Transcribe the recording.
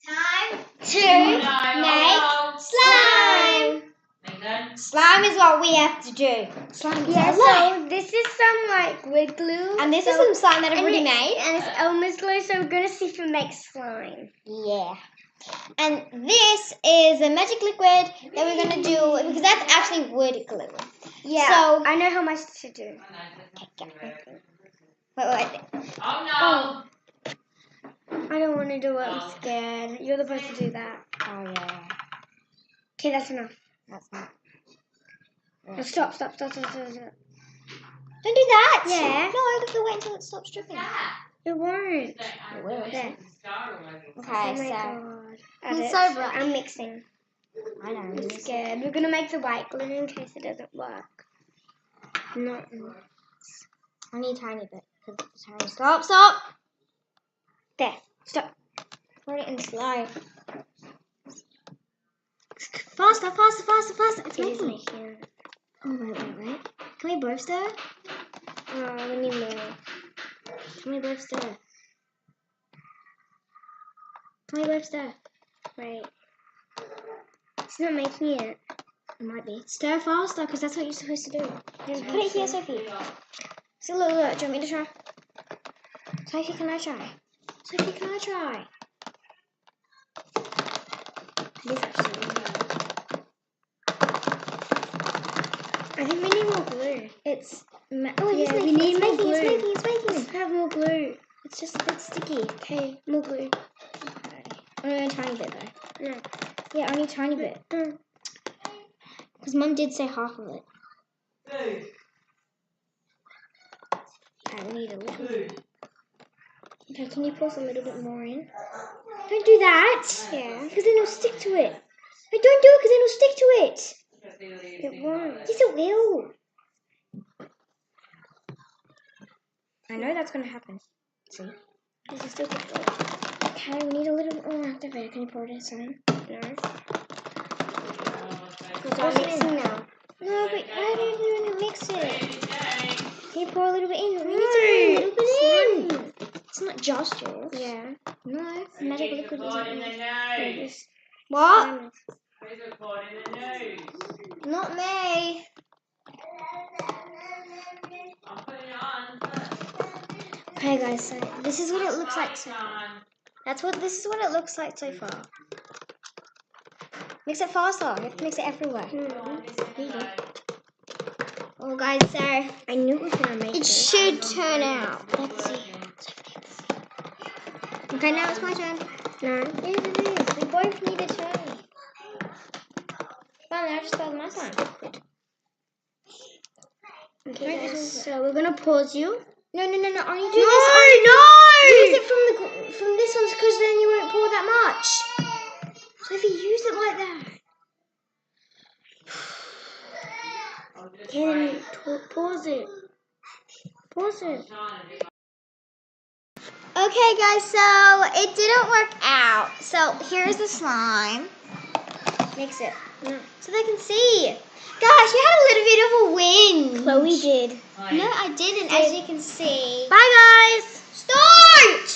Time to make slime. Slime is what we have to do. Slime is our life. So this is some like wood glue. And this is some slime that I've already made. And it's almost glue, so we're going to see if it makes slime. Yeah. And this is a magic liquid that we're going to do, because that's actually wood glue. Yeah, so, I know how much to do. Wait. Oh, I don't want to do it, I'm scared. You're supposed to do that. Oh, yeah. Okay, that's enough. That's not. No, stop. Don't do that. Yeah. No, I have to wait until it stops dripping. It won't. It will. There. Okay, Oh my so. God. It's so bright. I'm mixing. I know. I'm scared. We're going to make the white glue in case it doesn't work. No. I need a tiny bit. Stop. There. Stop. Put it in slime. Faster. It's making it. Oh, wait. Can we both stir? Oh, we need more. Can we both stir? Wait. It's not making it. It might be. Stir faster, because that's what you're supposed to do. Just put it here, Sophie. So look. Do you want me to try? Sophie, can I try? This actually. I think we need more glue. It's. We need more glue. It's making. Let's have more glue. It's just a bit sticky. Okay, more glue. Okay. Only a tiny bit though. No. Yeah, only a tiny bit. Because Mum did say half of it. Okay, we need a little bit. Okay, can you pour a little bit more in? Don't do that! Yeah. Because then it'll stick to it. Wait, don't do it because then it'll stick to it. It won't. Yes, it will. I know that's going to happen. See? This is still difficult. Okay, we need a little bit more activator. Can you pour it in some? No. I'm mixing now. No, but why are you going to mix it? Can you pour a little bit in? We need to pour a little bit in. It's not just yours. Yeah. No, magic liquid isn't in. No, What? Not me. Okay, guys. So this is what it looks like so far. This is what it looks like so far. Mix it faster. You have to mix it everywhere. Oh, guys, so I knew it was gonna make it. It should turn out. Let's see. Okay, now it's my turn. No. Yes, it is. We both need a turn. Well, now I just spelled my sign. Okay, guys, so we're gonna pause you. No. Only do this. No! Use it from this one because then you won't pour that much. So if you use it like that. Okay, then pause it. Okay, guys, so it didn't work out. So here's the slime. Mix it. No. So they can see. Gosh, you had a little bit of a win. Chloe did. No, I didn't, as you can see. Bye, guys. Start!